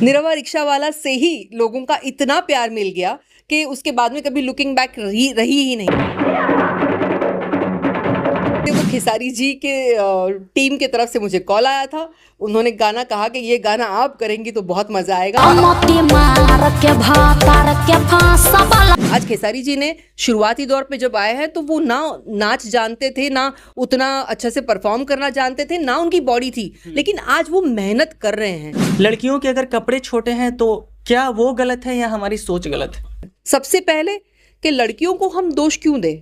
निरवा rickshaw वाला से ही लोगों का इतना प्यार मिल गया कि उसके बाद में कभी लुकिंग बैक रही ही नहीं। वो खेसारी जी के टीम के तरफ से मुझे कॉल आया था। उन्होंने गाना कहा कि ये गाना आप करेंगी तो बहुत मजा आएगा। आज खेसारी जी ने शुरुआती दौर पे जब आए हैं तो वो ना नाच जानते थे, ना उतना अच्छा से परफॉर्म करना जानते थे, ना उनकी बॉडी थी, लेकिन आज वो मेहनत कर रहे हैं। लड़कियों के अगर कपड़े छोटे हैं तो क्या वो गलत है या हमारी सोच गलत है? सबसे पहले कि लड़कियों को हम दोष क्यों दें?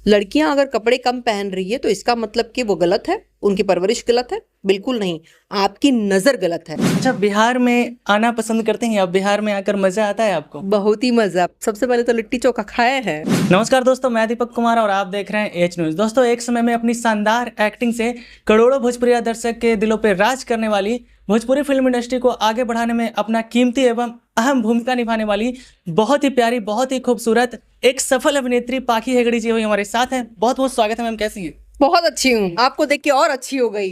लड़कियां अगर कपड़े कम पहन रही है तो इसका मतलब कि वो गलत है, उनकी परवरिश गलत है? बिल्कुल नहीं, आपकी नजर गलत है। अच्छा, बिहार में आना पसंद करते हैं? अब बिहार में आकर मजा आता है आपको? बहुत ही मजा। सबसे पहले तो लिट्टी चोखा खाए हैं। नमस्कार दोस्तों, मैं दीपक कुमार और आप देख रहे हैं एच न्यूज। दोस्तों, एक समय में अपनी शानदार एक्टिंग से करोड़ों भोजपुरी दर्शक के दिलों पर राज करने वाली, भोजपुरी फिल्म इंडस्ट्री को आगे बढ़ाने में अपना कीमती एवं अहम भूमिका निभाने वाली बहुत ही प्यारी, बहुत ही खूबसूरत एक सफल अभिनेत्री पाखी हेगड़े जी हमारे साथ हैं। बहुत बहुत स्वागत है मैम, कैसी है? बहुत अच्छी हूँ, आपको देख के और अच्छी हो गई।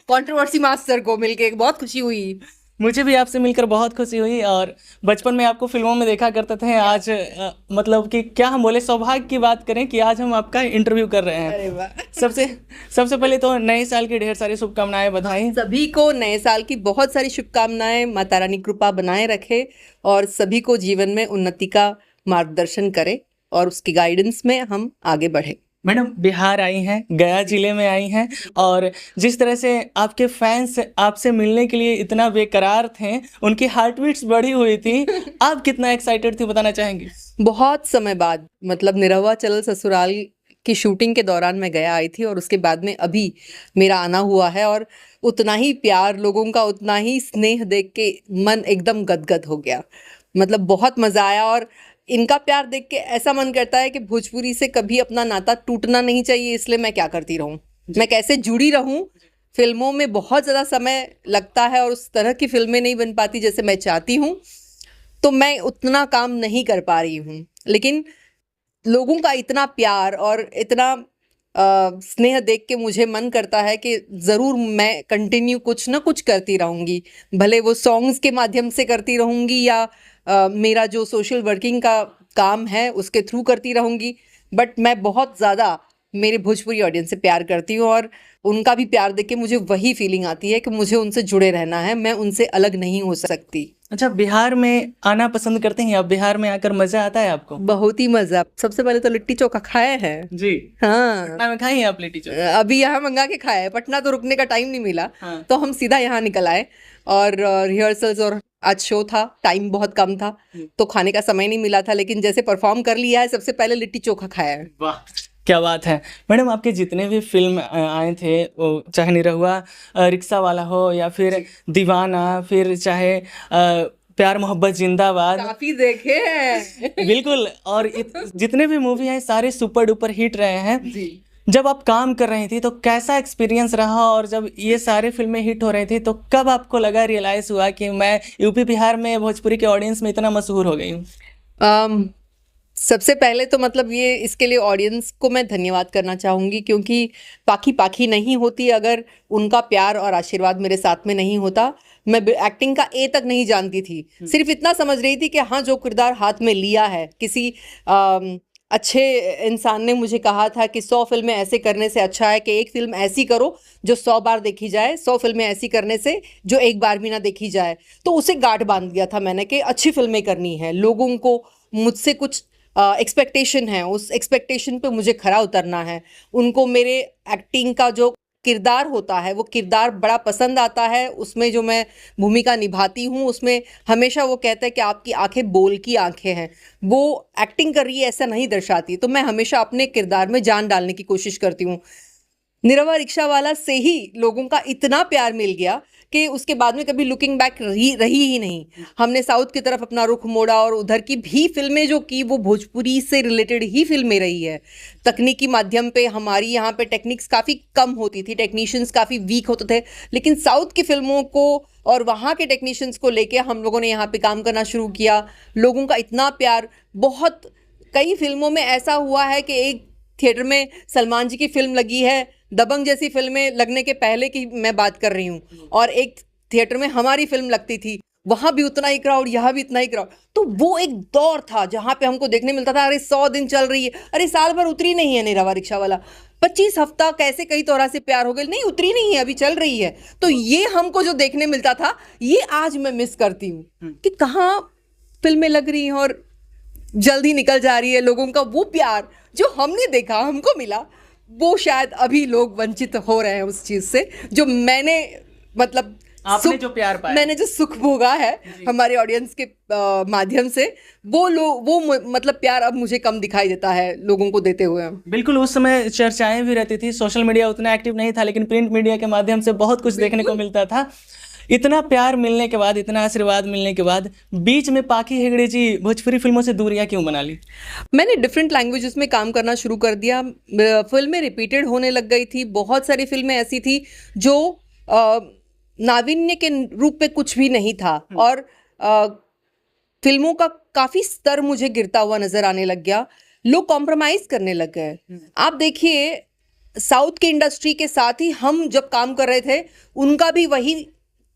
कंट्रोवर्सी मास्टर को मिलके बहुत खुशी हुई। मुझे भी आपसे मिलकर बहुत खुशी हुई। और बचपन में आपको फिल्मों में देखा करते थे। आज मतलब कि क्या हम बोले, सौभाग्य की बात करें कि आज हम आपका इंटरव्यू कर रहे हैं। अरे वाह। सबसे पहले तो नए साल की ढेर सारी शुभकामनाएं, बधाई। सभी को नए साल की बहुत सारी शुभकामनाएं। माता रानी कृपा बनाए रखे और सभी को जीवन में उन्नति का मार्गदर्शन करे और उसकी गाइडेंस में हम आगे बढ़े। मैडम, बिहार आई हैं, गया जिले में आई हैं, और जिस तरह से आपके फैंस आपसे मिलने के लिए इतना बेकरार थे, उनकी हार्ट बीट्स बढ़ी हुई थी, आप कितना एक्साइटेड थी बताना चाहेंगे? बहुत समय बाद, मतलब निरहुआ चल ससुराल की शूटिंग के दौरान मैं गया आई थी और उसके बाद में अभी मेरा आना हुआ है, और उतना ही प्यार लोगों का, उतना ही स्नेह देख के मन एकदम गदगद हो गया। मतलब बहुत मज़ा आया और इनका प्यार देख के ऐसा मन करता है कि भोजपुरी से कभी अपना नाता टूटना नहीं चाहिए। इसलिए मैं क्या करती रहूं, मैं कैसे जुड़ी रहूं। फिल्मों में बहुत ज़्यादा समय लगता है और उस तरह की फिल्में नहीं बन पाती जैसे मैं चाहती हूं, तो मैं उतना काम नहीं कर पा रही हूं। लेकिन लोगों का इतना प्यार और इतना स्नेह देख के मुझे मन करता है कि ज़रूर मैं कंटिन्यू कुछ ना कुछ करती रहूँगी। भले वो सॉन्ग्स के माध्यम से करती रहूँगी या मेरा जो सोशल वर्किंग का काम है उसके थ्रू करती रहूँगी, बट मैं बहुत ज़्यादा मेरे भोजपुरी ऑडियंस से प्यार करती हूँ और उनका भी प्यार देख के मुझे वही फीलिंग आती है कि मुझे उनसे जुड़े रहना है, मैं उनसे अलग नहीं हो सकती। अच्छा, बिहार में आना पसंद करते हैं? अब बिहार में आकर मजा आता है आपको? बहुत ही मजा। सबसे पहले तो लिट्टी चोखा खाए हैं जी। हाँ, पटना में खाई हैं आप लिट्टी चोखा? अभी यहाँ मंगा के खाया है। पटना तो रुकने का टाइम नहीं मिला। हाँ। तो हम सीधा यहाँ निकल आए और रिहर्सल्स और आज शो था, टाइम बहुत कम था तो खाने का समय नहीं मिला था, लेकिन जैसे परफॉर्म कर लिया है, सबसे पहले लिट्टी चोखा खाया है। वाह, क्या बात है। मैडम, आपके जितने भी फिल्म आए थे, वो चाहे निरहुआ रिक्शा वाला हो या फिर दीवाना, फिर चाहे प्यार मोहब्बत जिंदाबाद, काफी देखे हैं। बिल्कुल। और जितने भी मूवी हैं सारे सुपर डुपर हिट रहे हैं जी। जब आप काम कर रही थी तो कैसा एक्सपीरियंस रहा, और जब ये सारे फिल्में हिट हो रही थी तो कब आपको लगा, रियलाइज हुआ कि मैं यूपी बिहार में भोजपुरी के ऑडियंस में इतना मशहूर हो गई हूँ? सबसे पहले तो मतलब ये इसके लिए ऑडियंस को मैं धन्यवाद करना चाहूँगी, क्योंकि पाखी पाखी नहीं होती अगर उनका प्यार और आशीर्वाद मेरे साथ में नहीं होता। मैं एक्टिंग का ए तक नहीं जानती थी, सिर्फ इतना समझ रही थी कि हाँ, जो किरदार हाथ में लिया है, किसी अच्छे इंसान ने मुझे कहा था कि 100 फिल्में ऐसे करने से अच्छा है कि एक फिल्म ऐसी करो जो 100 बार देखी जाए, 100 फिल्में ऐसी करने से जो एक बार भी ना देखी जाए। तो उसे गांठ बांध दिया था मैंने कि अच्छी फिल्में करनी है, लोगों को मुझसे कुछ एक्सपेक्टेशन है, उस एक्सपेक्टेशन पे मुझे खरा उतरना है। उनको मेरे एक्टिंग का जो किरदार होता है वो किरदार बड़ा पसंद आता है, उसमें जो मैं भूमिका निभाती हूँ उसमें हमेशा वो कहता है कि आपकी आंखें बोल की आंखें हैं, वो एक्टिंग कर रही है ऐसा नहीं दर्शाती। तो मैं हमेशा अपने किरदार में जान डालने की कोशिश करती हूँ। निरवा रिक्शा वाला से ही लोगों का इतना प्यार मिल गया कि उसके बाद में कभी लुकिंग बैक रही ही नहीं। हमने साउथ की तरफ अपना रुख मोड़ा और उधर की भी फिल्में जो की वो भोजपुरी से रिलेटेड ही फिल्में रही है। तकनीकी माध्यम पे हमारी यहाँ पे टेक्निक्स काफ़ी कम होती थी, टेक्नीशियंस काफ़ी वीक होते थे, लेकिन साउथ की फिल्मों को और वहाँ के टेक्नीशियंस को लेके हम लोगों ने यहाँ पे काम करना शुरू किया। लोगों का इतना प्यार, बहुत कई फिल्मों में ऐसा हुआ है कि एक थिएटर में सलमान जी की फिल्म लगी है, दबंग जैसी फिल्में लगने के पहले की मैं बात कर रही हूँ, और एक थिएटर में हमारी फिल्म लगती थी, वहां भी उतना ही क्राउड, यहाँ भी इतना ही क्राउड। तो वो एक दौर था जहां पे हमको देखने मिलता था, अरे 100 दिन चल रही है, अरे साल भर उतरी नहीं है निरावा रिक्शा वाला, 25 हफ्ता कैसे कई तोरा से प्यार हो गए, नहीं उतरी नहीं है, अभी चल रही है। तो ये हमको जो देखने मिलता था, ये आज मैं मिस करती हूँ कि कहाँ फिल्में लग रही हैं और जल्दी निकल जा रही है। लोगों का वो प्यार जो हमने देखा, हमको मिला, वो शायद अभी लोग वंचित हो रहे हैं उस चीज से, जो मैंने मतलब आपने जो प्यार पाया, मैंने जो सुख भोगा है हमारे ऑडियंस के माध्यम से, वो मतलब प्यार अब मुझे कम दिखाई देता है लोगों को देते हुए। बिल्कुल, उस समय चर्चाएं भी रहती थी, सोशल मीडिया उतना एक्टिव नहीं था, लेकिन प्रिंट मीडिया के माध्यम से बहुत कुछ देखने को मिलता था। इतना प्यार मिलने के बाद, इतना आशीर्वाद मिलने के बाद, बीच में पाखी हेगड़े जी भोजपुरी फिल्मों से दूरियां क्यों बना ली? मैंने डिफरेंट लैंग्वेजेस में काम करना शुरू कर दिया, फिल्में रिपीटेड होने लग गई थी, बहुत सारी फिल्में ऐसी थी जो नावीन्य के रूप में कुछ भी नहीं था, और फिल्मों का काफी स्तर मुझे गिरता हुआ नजर आने लग गया, लोग कॉम्प्रोमाइज करने लग गए। आप देखिए, साउथ के इंडस्ट्री के साथ ही हम जब काम कर रहे थे, उनका भी वही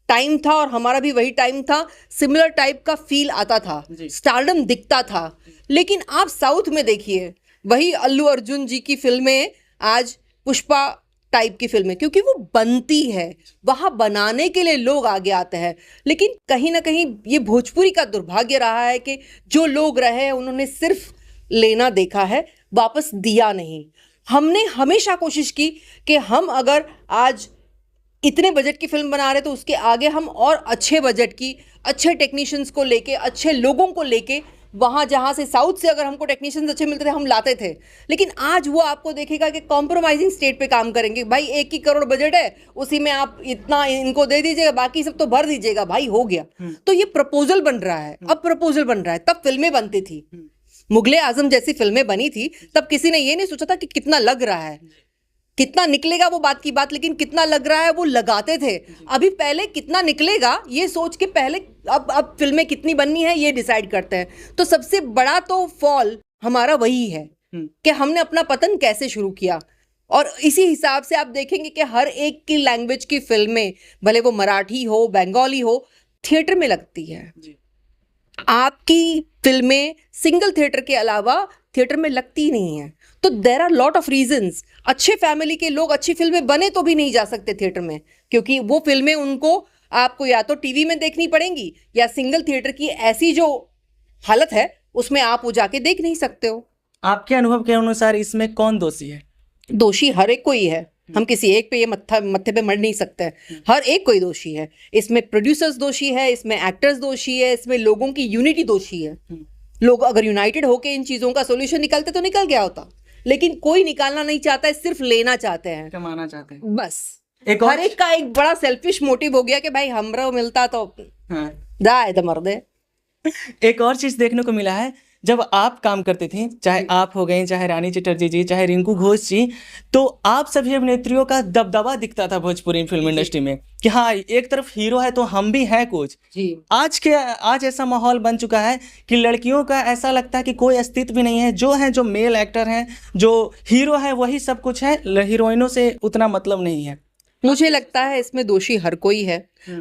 टाइम था और हमारा भी वही टाइम था, सिमिलर टाइप का फील आता था, स्टारडम दिखता था। लेकिन आप साउथ में देखिए, वही अल्लू अर्जुन जी की फिल्में आज पुष्पा टाइप की फिल्में, क्योंकि वो बनती है, वहां बनाने के लिए लोग आगे आते हैं। लेकिन कहीं ना कहीं ये भोजपुरी का दुर्भाग्य रहा है कि जो लोग रहे उन्होंने सिर्फ लेना देखा है, वापस दिया नहीं। हमने हमेशा कोशिश की कि हम अगर आज इतने बजट की फिल्म बना रहे तो उसके आगे हम और अच्छे बजट की, अच्छे टेक्नीशियंस को लेके, अच्छे लोगों को लेके, वहाँ जहाँ से साउथ से अगर हमको टेक्नीशियंस अच्छे मिलते थे हम लाते थे। लेकिन आज वो आपको देखेगा कि कॉम्प्रोमाइजिंग स्टेट पे काम करेंगे। भाई 1 करोड़ बजट है, उसी में आप इतना इनको दे दीजिएगा, बाकी सब तो भर दीजिएगा, भाई हो गया। तो ये प्रपोजल बन रहा है, अब प्रपोजल बन रहा है। तब फिल्में बनती थी, मुगले आजम जैसी फिल्में बनी थी, तब किसी ने ये नहीं सोचा था कि कितना लग रहा है, कितना निकलेगा वो बात की बात, लेकिन कितना लग रहा है वो लगाते थे। अभी पहले कितना निकलेगा ये सोच के पहले अब फिल्में कितनी बननी है ये डिसाइड करते हैं। तो सबसे बड़ा तो फॉल हमारा वही है कि हमने अपना पतन कैसे शुरू किया। और इसी हिसाब से आप देखेंगे कि हर एक की लैंग्वेज की फिल्में, भले वो मराठी हो, बंगाली हो, थिएटर में लगती है। आपकी फिल्में सिंगल थिएटर के अलावा थिएटर में लगती नहीं है। तो there are lot of reasons. अच्छे फैमिली के लोग अच्छी फिल्में बने तो भी नहीं जा सकते थिएटर में, क्योंकि वो फिल्में उनको आपको या तो टीवी में देखनी पड़ेंगी, या सिंगल थिएटर की ऐसी जो हालत है उसमें आप वो जाके देख नहीं सकते हो। आपके अनुभव के अनुसार इसमें कौन दोषी है? दोषी हर एक कोई है, हम किसी एक पे ये मत्थे पे मर नहीं सकते। हर एक कोई दोषी है इसमें। प्रोड्यूसर्स दोषी है इसमें, एक्टर्स दोषी है इसमें, लोगों की यूनिटी दोषी है। लोग अगर यूनाइटेड होके इन चीजों का सोल्यूशन निकालते तो निकल गया होता, लेकिन कोई निकालना नहीं चाहता है, सिर्फ लेना चाहते हैं, कमाना चाहते हैं बस। एक और हर एक का एक बड़ा सेल्फिश मोटिव हो गया कि भाई हमरा मिलता तो दाए तो मर दे। एक और चीज देखने को मिला है, जब आप काम करते थे, चाहे आप हो गए, चाहे रानी चटर्जी जी, चाहे रिंकू घोष जी, तो आप सभी अभिनेत्रियों का दबदबा दिखता था भोजपुरी फिल्म इंडस्ट्री में कि हाँ एक तरफ हीरो है तो हम भी हैं कुछ। आज ऐसा माहौल बन चुका है कि लड़कियों का ऐसा लगता है कि कोई अस्तित्व भी नहीं है। जो मेल एक्टर हैं, जो हीरो है वही सब कुछ है, हीरोइनों से उतना मतलब नहीं है। मुझे लगता है इसमें दोषी हर कोई है।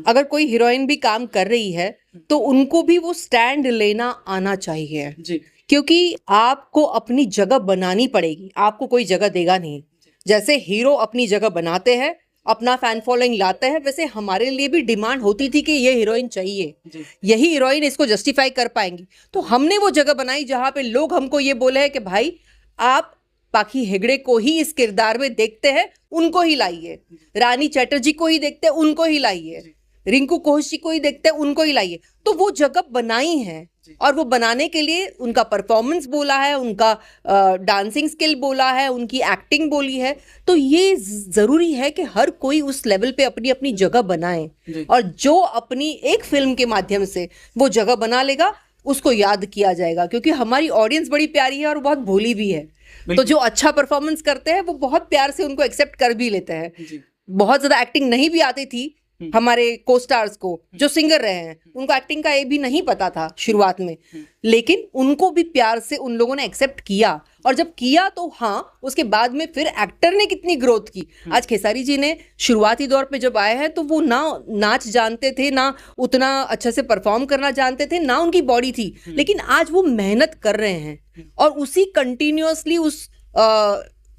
अगर कोई हीरोइन भी काम कर रही है तो उनको भी वो स्टैंड लेना आना चाहिए जी। क्योंकि आपको अपनी जगह बनानी पड़ेगी, आपको कोई जगह देगा नहीं। जैसे हीरो अपनी जगह बनाते हैं, अपना फैन फॉलोइंग लाते हैं, वैसे हमारे लिए भी डिमांड होती थी कि ये हीरोइन चाहिए, यही हीरोइन इसको जस्टिफाई कर पाएंगी। तो हमने वो जगह बनाई जहां पे लोग हमको ये बोले हैं कि भाई आप पाखी हेगड़े को ही इस किरदार में देखते हैं, उनको ही लाइए। रानी चटर्जी को ही देखते हैं, उनको ही लाइए। रिंकू घोष जी को ही देखते हैं, उनको ही लाइए। तो वो जगह बनाई है और वो बनाने के लिए उनका परफॉर्मेंस बोला है, उनका डांसिंग स्किल बोला है, उनकी एक्टिंग बोली है। तो ये जरूरी है कि हर कोई उस लेवल पे अपनी अपनी जगह बनाए, और जो अपनी एक फिल्म के माध्यम से वो जगह बना लेगा उसको याद किया जाएगा, क्योंकि हमारी ऑडियंस बड़ी प्यारी है और बहुत भोली भी है। तो जो अच्छा परफॉर्मेंस करते हैं वो बहुत प्यार से उनको एक्सेप्ट कर भी लेते हैं। बहुत ज्यादा एक्टिंग नहीं भी आती थी हमारे को स्टार्स को जो सिंगर रहे हैं उनको एक्टिंग का ए भी नहीं पता था शुरुआत में, लेकिन उनको भी प्यार से उन लोगों ने एक्सेप्ट किया, और जब किया तो हाँ उसके बाद में फिर एक्टर ने कितनी ग्रोथ की। आज खेसारी जी ने शुरुआती दौर पे जब आए हैं तो वो ना नाच जानते थे, ना उतना अच्छा से परफॉर्म करना जानते थे, ना उनकी बॉडी थी, लेकिन आज वो मेहनत कर रहे हैं और उसी कंटिन्यूअसली उस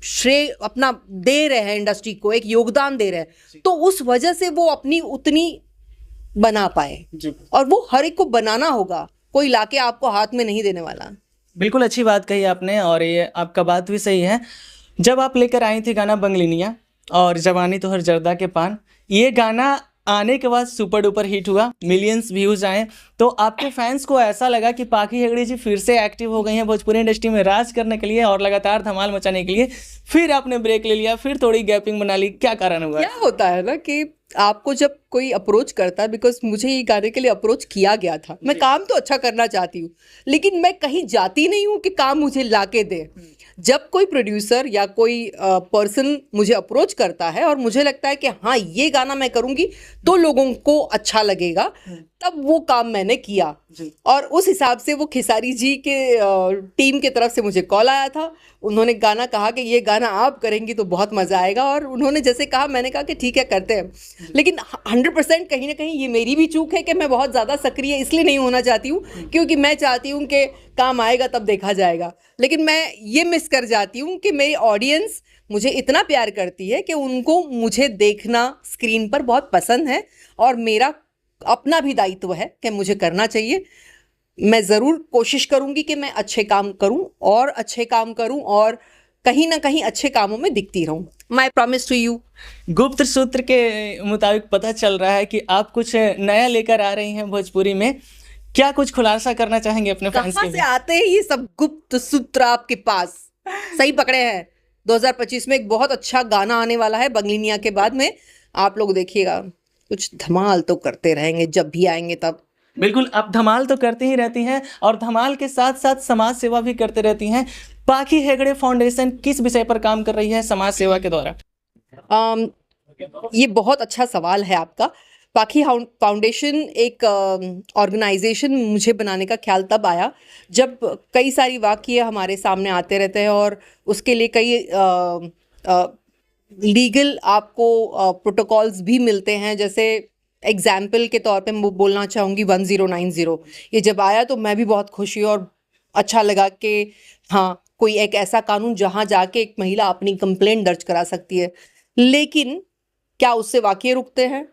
श्रेय अपना दे रहे हैं, इंडस्ट्री को एक योगदान दे रहे हैं, तो उस वजह से वो अपनी उतनी बना पाए। और वो हर एक को बनाना होगा, कोई लाके आपको हाथ में नहीं देने वाला। बिल्कुल अच्छी बात कही आपने, और ये आपका बात भी सही है। जब आप लेकर आई थी गाना बंगलिनिया और जवानी तो हर जर्दा के पान, ये गाना आने के बाद सुपर डुपर हिट हुआ, मिलियंस व्यूज़ आए, तो आपके फैंस को ऐसा लगा कि पाखी हेगड़े जी फिर से एक्टिव हो गई हैं भोजपुरी इंडस्ट्री में राज करने के लिए और लगातार धमाल मचाने के लिए, फिर आपने ब्रेक ले लिया, फिर थोड़ी गैपिंग बना ली, क्या कारण हुआ? क्या होता है ना कि आपको जब कोई अप्रोच करता है, बिकॉज मुझे ये गाने के लिए अप्रोच किया गया था, मैं काम तो अच्छा करना चाहती हूँ लेकिन मैं कहीं जाती नहीं हूँ कि काम मुझे लाके दे। जब कोई प्रोड्यूसर या कोई पर्सन मुझे अप्रोच करता है और मुझे लगता है कि हाँ ये गाना मैं करूँगी तो लोगों को अच्छा लगेगा, तब वो काम मैंने किया। और उस हिसाब से वो खेसारी जी के टीम के तरफ से मुझे कॉल आया था, उन्होंने गाना कहा कि ये गाना आप करेंगी तो बहुत मज़ा आएगा, और उन्होंने जैसे कहा मैंने कहा कि ठीक है करते हैं। लेकिन 100% कहीं ना कहीं ये मेरी भी चूक है कि मैं बहुत ज़्यादा सक्रिय इसलिए नहीं होना चाहती हूँ क्योंकि मैं चाहती हूँ कि काम आएगा तब देखा जाएगा, लेकिन मैं ये मिस कर जाती हूँ कि मेरी ऑडियंस मुझे इतना प्यार करती है कि उनको मुझे देखना स्क्रीन पर बहुत पसंद है, और मेरा अपना भी दायित्व है कि मुझे करना चाहिए। मैं ज़रूर कोशिश करूँगी कि मैं अच्छे काम करूँ और अच्छे काम करूँ और कहीं ना कहीं अच्छे कामों में दिखती रहूँ। My promise to you. गुप्त सूत्र के मुताबिक पता चल रहा है कि आप कुछ नया लेकर आ रही हैं भोजपुरी में, क्या कुछ खुलासा करना चाहेंगे अपने फैंस कहाँ के से आते हैं ये सब गुप्त सूत्र आपके पास? सही पकड़े हैं। 2025 में एक बहुत अच्छा गाना आने वाला है बंगलिनिया के बाद में, आप लोग देखिएगा, कुछ धमाल तो करते रहेंगे जब भी आएंगे तब। बिल्कुल, आप धमाल तो करती ही रहती हैं और धमाल के साथ साथ समाज सेवा भी करते रहती हैं। पाखी हेगड़े फाउंडेशन किस विषय पर काम कर रही है समाज सेवा के द्वारा? ये बहुत अच्छा सवाल है आपका। पाखी फाउंडेशन एक ऑर्गेनाइजेशन मुझे बनाने का ख्याल तब आया जब कई सारी वाक़ये हमारे सामने आते रहते हैं और उसके लिए कई लीगल आपको प्रोटोकॉल्स भी मिलते हैं। जैसे एग्जाम्पल के तौर पे मैं बोलना चाहूँगी 1090। ये जब आया तो मैं भी बहुत खुश हुई और अच्छा लगा कि हाँ कोई एक ऐसा कानून जहाँ जाके एक महिला अपनी कंप्लेंट दर्ज करा सकती है। लेकिन क्या उससे वाक़ये रुकते हैं?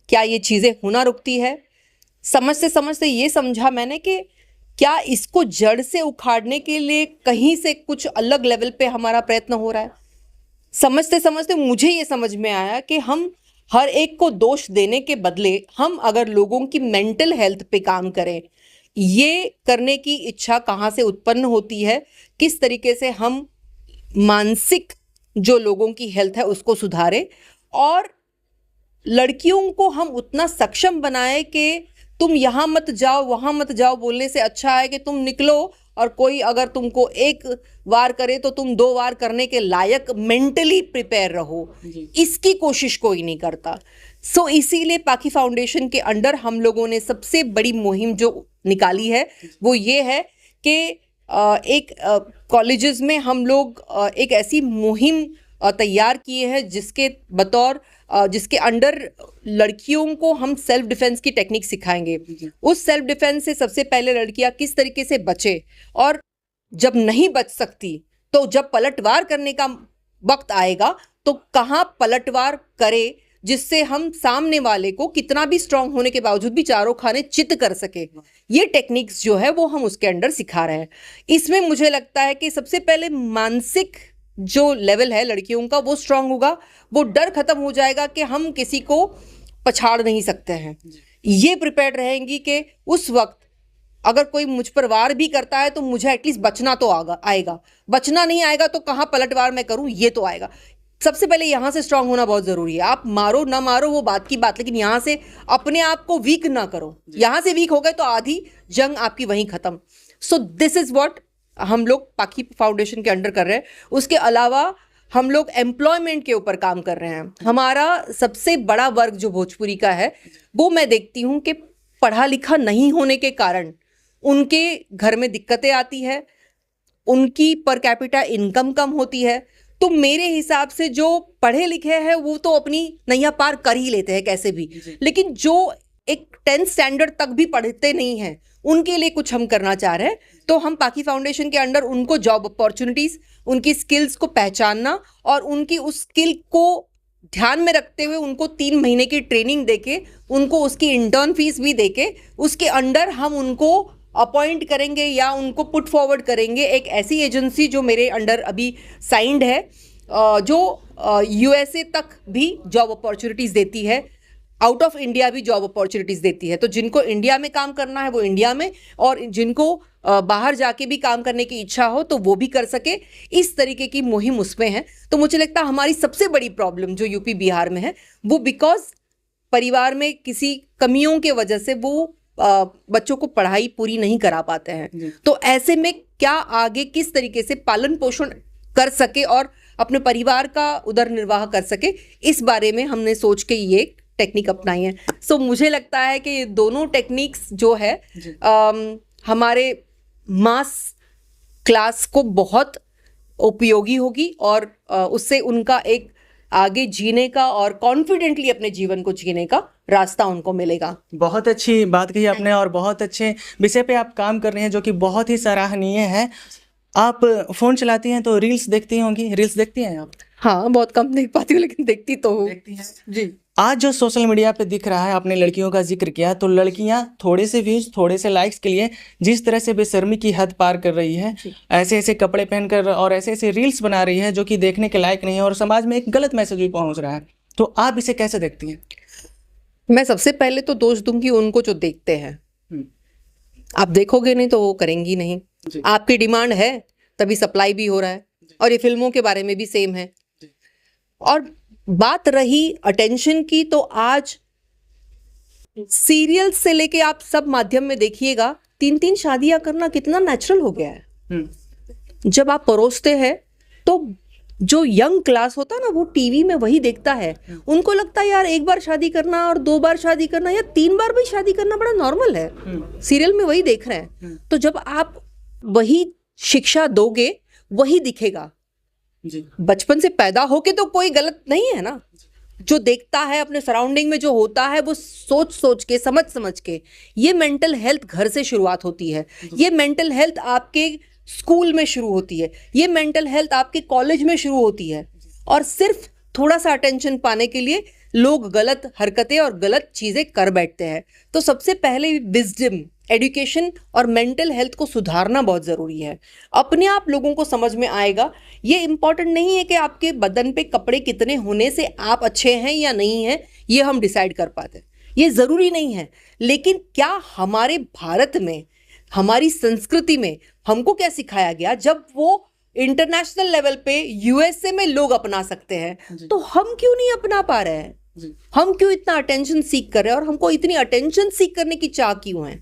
क्या ये चीज़ें होना रुकती है? समझते समझते ये समझा मैंने कि क्या इसको जड़ से उखाड़ने के लिए कहीं से कुछ अलग लेवल पे हमारा प्रयत्न हो रहा है। समझते समझते मुझे ये समझ में आया कि हम हर एक को दोष देने के बदले हम अगर लोगों की मेंटल हेल्थ पे काम करें, ये करने की इच्छा कहाँ से उत्पन्न होती है, किस तरीके से हम मानसिक जो लोगों की हेल्थ है उसको सुधारें, और लड़कियों को हम उतना सक्षम बनाए कि तुम यहाँ मत जाओ वहाँ मत जाओ बोलने से अच्छा है कि तुम निकलो और कोई अगर तुमको एक वार करे तो तुम 2 वार करने के लायक मेंटली प्रिपेयर रहो। इसकी कोशिश कोई नहीं करता। सो इसीलिए पाखी फाउंडेशन के अंडर हम लोगों ने सबसे बड़ी मुहिम जो निकाली है वो ये है कि एक कॉलेजेस में हम लोग एक ऐसी मुहिम तैयार किए हैं जिसके अंडर लड़कियों को हम सेल्फ डिफेंस की टेक्निक सिखाएंगे। उस सेल्फ डिफेंस से सबसे पहले लड़कियां किस तरीके से बचे, और जब नहीं बच सकती तो जब पलटवार करने का वक्त आएगा तो कहाँ पलटवार करे जिससे हम सामने वाले को कितना भी स्ट्रांग होने के बावजूद भी चारों खाने चित कर सके। ये टेक्निक्स जो है वो हम उसके अंडर सिखा रहे हैं। इसमें मुझे लगता है कि सबसे पहले मानसिक जो लेवल है लड़कियों का वो स्ट्रांग होगा, वो डर खत्म हो जाएगा कि हम किसी को पछाड़ नहीं सकते हैं। ये प्रिपेयर्ड रहेंगी कि उस वक्त अगर कोई मुझ पर वार भी करता है तो मुझे एटलीस्ट बचना तो आएगा। बचना नहीं आएगा तो कहाँ पलटवार मैं करूँ, ये तो आएगा। सबसे पहले यहाँ से स्ट्रांग होना बहुत ज़रूरी है। आप मारो ना मारो वो बात की बात, लेकिन यहाँ से अपने आप को वीक ना करो। यहाँ से वीक हो गए तो आधी जंग आपकी वहीं ख़त्म। सो दिस इज़ व्हाट हम लोग पाखी फाउंडेशन के अंडर कर रहे हैं। उसके अलावा हम लोग एम्प्लॉयमेंट के ऊपर काम कर रहे हैं। हमारा सबसे बड़ा वर्ग जो भोजपुरी का है, वो मैं देखती हूँ कि पढ़ा लिखा नहीं होने के कारण उनके घर में दिक्कतें आती है, उनकी पर कैपिटा इनकम कम होती है। तो मेरे हिसाब से जो पढ़े लिखे हैं वो तो अपनी नैया पार कर ही लेते हैं कैसे भी, लेकिन जो एक 10th स्टैंडर्ड तक भी पढ़ते नहीं हैं, उनके लिए कुछ हम करना चाह रहे हैं। तो हम पाकी फाउंडेशन के अंडर उनको जॉब अपॉर्चुनिटीज, उनकी स्किल्स को पहचानना और उनकी उस स्किल को ध्यान में रखते हुए उनको 3 महीने की ट्रेनिंग देके, उनको उसकी इंटर्न फीस भी देके, उसके अंडर हम उनको अपॉइंट करेंगे या उनको पुट फॉरवर्ड करेंगे एक ऐसी एजेंसी जो मेरे अंडर अभी साइंड है, जो USA तक भी जॉब अपॉर्चुनिटीज़ देती है, आउट ऑफ इंडिया भी जॉब अपॉर्चुनिटीज़ देती है। तो जिनको इंडिया में काम करना है वो इंडिया में, और जिनको बाहर जाके भी काम करने की इच्छा हो तो वो भी कर सके, इस तरीके की मुहिम उसमें है। तो मुझे लगता है हमारी सबसे बड़ी प्रॉब्लम जो यूपी बिहार में है वो बिकॉज परिवार में किसी कमियों के वजह से वो बच्चों को पढ़ाई पूरी नहीं करा पाते हैं। तो ऐसे में क्या आगे किस तरीके से पालन पोषण कर सके और अपने परिवार का उदर निर्वाह कर सके, इस बारे में हमने सोच के ये टेक्निक अपनाई है। सो मुझे लगता है कि ये दोनों टेक्निक्स जो है हमारे मास क्लास को बहुत उपयोगी होगी और उससे उनका एक आगे जीने का और कॉन्फिडेंटली अपने जीवन को जीने का रास्ता उनको मिलेगा। बहुत अच्छी बात कही आपने और बहुत अच्छे विषय पे आप काम कर रहे हैं जो कि बहुत ही सराहनीय है। आप फ़ोन चलाती हैं तो रील्स देखती होंगी, रील्स देखती हैं आप? हाँ, बहुत कम देख पाती हूँ लेकिन देखती तो हूँ। देखती हैं जी। आज जो सोशल मीडिया पे दिख रहा है, आपने लड़कियों का जिक्र किया, तो लड़कियां थोड़े से व्यूज, थोड़े से लाइक्स के लिए जिस तरह से बेशर्मी की हद पार कर रही है, ऐसे ऐसे कपड़े पहनकर और ऐसे ऐसे रील्स बना रही है जो कि देखने के लायक नहीं है और समाज में एक गलत मैसेज भी पहुंच रहा है, तो आप इसे कैसे देखती हैं? मैं सबसे पहले तो दोष दूंगी उनको जो देखते हैं। आप देखोगे नहीं तो वो करेंगी नहीं। आपकी डिमांड है तभी सप्लाई भी हो रहा है, और ये फिल्मों के बारे में भी सेम है। और बात रही अटेंशन की, तो आज सीरियल से लेके आप सब माध्यम में देखिएगा, 3-3 शादियां करना कितना नेचुरल हो गया है। जब आप परोसते हैं तो जो यंग क्लास होता है ना, वो टीवी में वही देखता है। उनको लगता है यार 1 बार शादी करना और 2 बार शादी करना या 3 बार भी शादी करना बड़ा नॉर्मल है। सीरियल में वही देख रहे हैं। तो जब आप वही शिक्षा दोगे वही दिखेगा। बचपन से पैदा होके तो कोई गलत नहीं है ना। जो देखता है अपने सराउंडिंग में जो होता है वो सोच सोच के, समझ समझ के। ये मेंटल हेल्थ घर से शुरुआत होती है। ये मेंटल हेल्थ आपके स्कूल में शुरू होती है। ये मेंटल हेल्थ आपके कॉलेज में शुरू होती है। और सिर्फ थोड़ा सा अटेंशन पाने के लिए लोग गलत हरकतें और गलत चीजें कर बैठते हैं। तो सबसे पहले विजडम, एजुकेशन और मेंटल हेल्थ को सुधारना बहुत ज़रूरी है। अपने आप लोगों को समझ में आएगा। ये इम्पॉर्टेंट नहीं है कि आपके बदन पे कपड़े कितने होने से आप अच्छे हैं या नहीं हैं, ये हम डिसाइड कर पाते हैं। ये ज़रूरी नहीं है। लेकिन क्या हमारे भारत में, हमारी संस्कृति में हमको क्या सिखाया गया, जब वो इंटरनेशनल लेवल पे USA में लोग अपना सकते हैं, तो हम क्यों नहीं अपना पा रहे हैं? हम क्यों इतना अटेंशन सीख कर रहे हैं और हमको इतनी अटेंशन सीख करने की चाह क्यों है?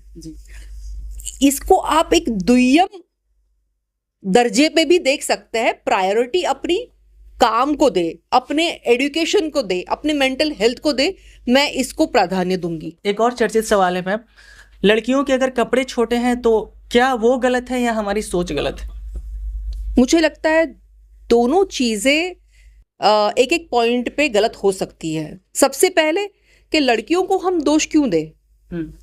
इसको आप एक दुय्यम दर्जे पे भी देख सकते हैं। प्रायोरिटी अपनी काम को दे, अपने एजुकेशन को दे, अपने मेंटल हेल्थ को दे। मैं इसको प्राधान्य दूंगी। एक और चर्चित सवाल है मैम, लड़कियों के अगर कपड़े छोटे हैं तो क्या वो गलत है या हमारी सोच गलत है? मुझे लगता है दोनों चीजें एक एक पॉइंट पे गलत हो सकती है। सबसे पहले कि लड़कियों को हम दोष क्यों दें?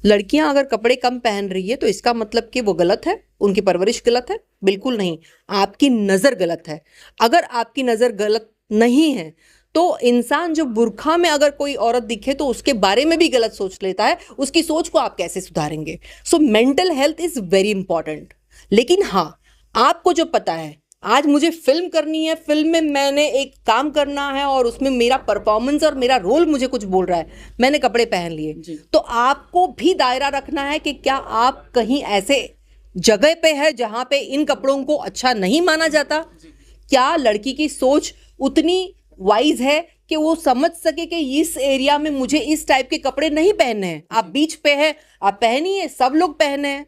लड़कियां अगर कपड़े कम पहन रही है तो इसका मतलब कि वो गलत है, उनकी परवरिश गलत है? बिल्कुल नहीं, आपकी नज़र गलत है। अगर आपकी नज़र गलत नहीं है तो इंसान जो बुर्खा में अगर कोई औरत दिखे तो उसके बारे में भी गलत सोच लेता है। उसकी सोच को आप कैसे सुधारेंगे? So mental health is very important. लेकिन हाँ, आपको जो पता है आज मुझे फिल्म करनी है, फिल्म में मैंने एक काम करना है और उसमें मेरा परफॉर्मेंस और मेरा रोल मुझे कुछ बोल रहा है, मैंने कपड़े पहन लिए, तो आपको भी दायरा रखना है कि क्या आप कहीं ऐसे जगह पे है जहां पे इन कपड़ों को अच्छा नहीं माना जाता? क्या लड़की की सोच उतनी वाइज है कि वो समझ सके कि इस एरिया में मुझे इस टाइप के कपड़े नहीं पहनने हैं? आप बीच पे है, आप पहनिए, सब लोग पहने हैं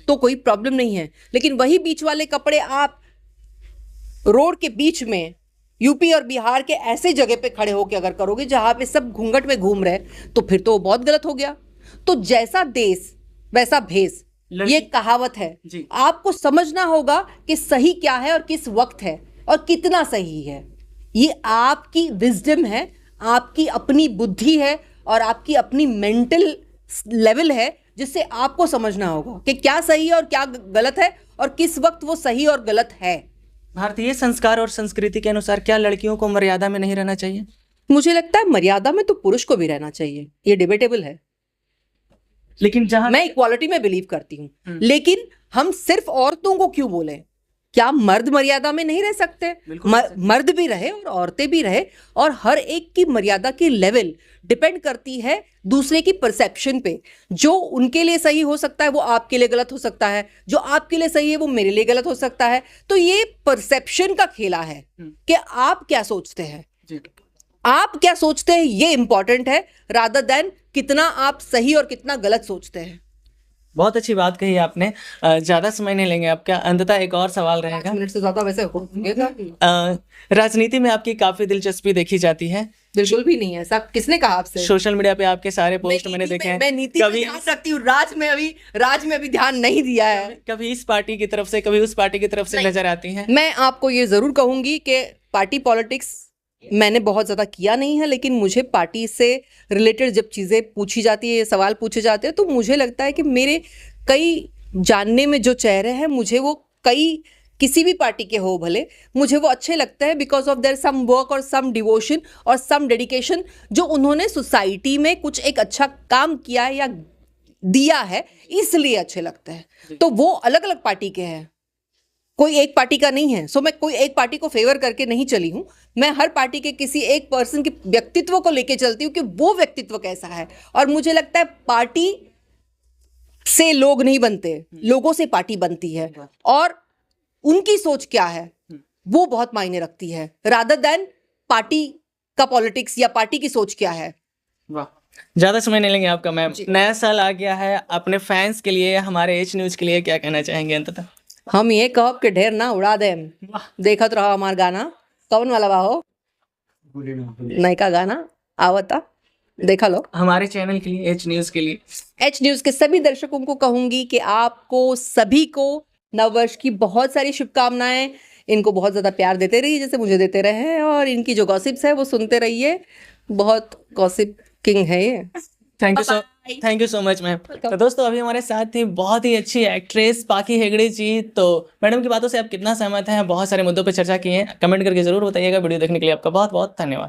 तो कोई प्रॉब्लम नहीं है। लेकिन वही बीच वाले कपड़े आप रोड के बीच में यूपी और बिहार के ऐसे जगह पे खड़े होकर अगर करोगे जहां पे सब घूंघट में घूम रहे तो फिर तो बहुत गलत हो गया। तो जैसा देश वैसा भेष, ये कहावत है। जी। आपको समझना होगा कि सही क्या है और किस वक्त है और कितना सही है। ये आपकी विजडम है, आपकी अपनी बुद्धि है और आपकी अपनी मेंटल लेवल है, जिससे आपको समझना होगा कि क्या सही है और क्या गलत है और किस वक्त वो सही और गलत है। भारतीय संस्कार और संस्कृति के अनुसार क्या लड़कियों को मर्यादा में नहीं रहना चाहिए? मुझे लगता है मर्यादा में तो पुरुष को भी रहना चाहिए, ये डिबेटेबल है। लेकिन जहां मैं इक्वालिटी में बिलीव करती हूँ, लेकिन हम सिर्फ औरतों को क्यों बोलें? क्या मर्द मर्यादा में नहीं रह सकते? मर्द भी रहे और औरतें भी रहे, और हर एक की मर्यादा की लेवल डिपेंड करती है दूसरे की परसेप्शन पे। जो उनके लिए सही हो सकता है वो आपके लिए गलत हो सकता है, जो आपके लिए सही है वो मेरे लिए गलत हो सकता है। तो ये परसेप्शन का खेला है कि आप क्या सोचते हैं। जी। आप क्या सोचते हैं ये इंपॉर्टेंट है, रादर देन कितना आप सही और कितना गलत सोचते हैं। बहुत अच्छी बात कही आपने। ज़्यादा समय नहीं लेंगे आपका, अंततः एक और सवाल रहेगा। 5 मिनट से ज्यादा वैसे हो गया। राजनीति में आपकी काफ़ी दिलचस्पी देखी जाती है। बिल्कुल भी नहीं है। सब किसने कहा आपसे? सोशल मीडिया पे आपके सारे पोस्ट मैंने देखे हैं। मैं नीति पे ध्यान रखती हूँ, राज में अभी ध्यान नहीं दिया है। कभी इस पार्टी की तरफ से कभी उस पार्टी की तरफ से नजर आती हैं। मैं आपको ये जरूर कहूंगी कि पार्टी पॉलिटिक्स मैंने बहुत ज्यादा किया नहीं है, लेकिन मुझे पार्टी से रिलेटेड जब चीजें पूछी जाती है, सवाल पूछे जाते हैं, तो मुझे लगता है कि मेरे कई जानने में जो चेहरे हैं, मुझे वो कई किसी भी पार्टी के हो भले, मुझे वो अच्छे लगते हैं because of their some work और सम डिवोशन और सम डेडिकेशन, जो उन्होंने सोसाइटी में कुछ एक अच्छा काम किया है या दिया है, इसलिए अच्छे लगते हैं। तो वो अलग अलग पार्टी के हैं, कोई एक पार्टी का नहीं है। सो मैं कोई एक पार्टी को फेवर करके नहीं चली हूं। मैं हर पार्टी के किसी एक पर्सन के व्यक्तित्व को लेके चलती हूँ कि वो व्यक्तित्व कैसा है। और मुझे लगता है पार्टी से लोग नहीं बनते, लोगों से पार्टी बनती है, और उनकी सोच क्या है वो बहुत मायने रखती है, रादर देन पार्टी का पॉलिटिक्स या पार्टी की सोच क्या है। वाह, ज़्यादा समय नहीं लेंगे आपका मैम। नया साल आ गया है, अपने फैंस के लिए, हमारे एच न्यूज़ के लिए क्या कहना चाहेंगे अंततः? हम ये कहब के ढेर ना उड़ा दे। देखत रहो हमार गाना, कौन वाला बा हो, नयका गाना आवता, देखा लो। हमारे चैनल के लिए, एच न्यूज़ के लिए, एच न्यूज़ के सभी दर्शकों को कहूंगी कि आपको सभी को नववर्ष की बहुत सारी शुभकामनाएं। इनको बहुत ज़्यादा प्यार देते रहिए जैसे मुझे देते रहे हैं, और इनकी जो गॉसिप्स है वो सुनते रहिए। बहुत गॉसिप किंग है ये। Thank you so much ma'am. तो दोस्तों, अभी हमारे साथ थी बहुत ही अच्छी एक्ट्रेस पाखी हेगड़े जी। तो मैडम की बातों से आप कितना सहमत हैं? बहुत सारे मुद्दों पर चर्चा की है, कमेंट करके जरूर बताइएगा। वीडियो देखने के लिए आपका बहुत बहुत धन्यवाद।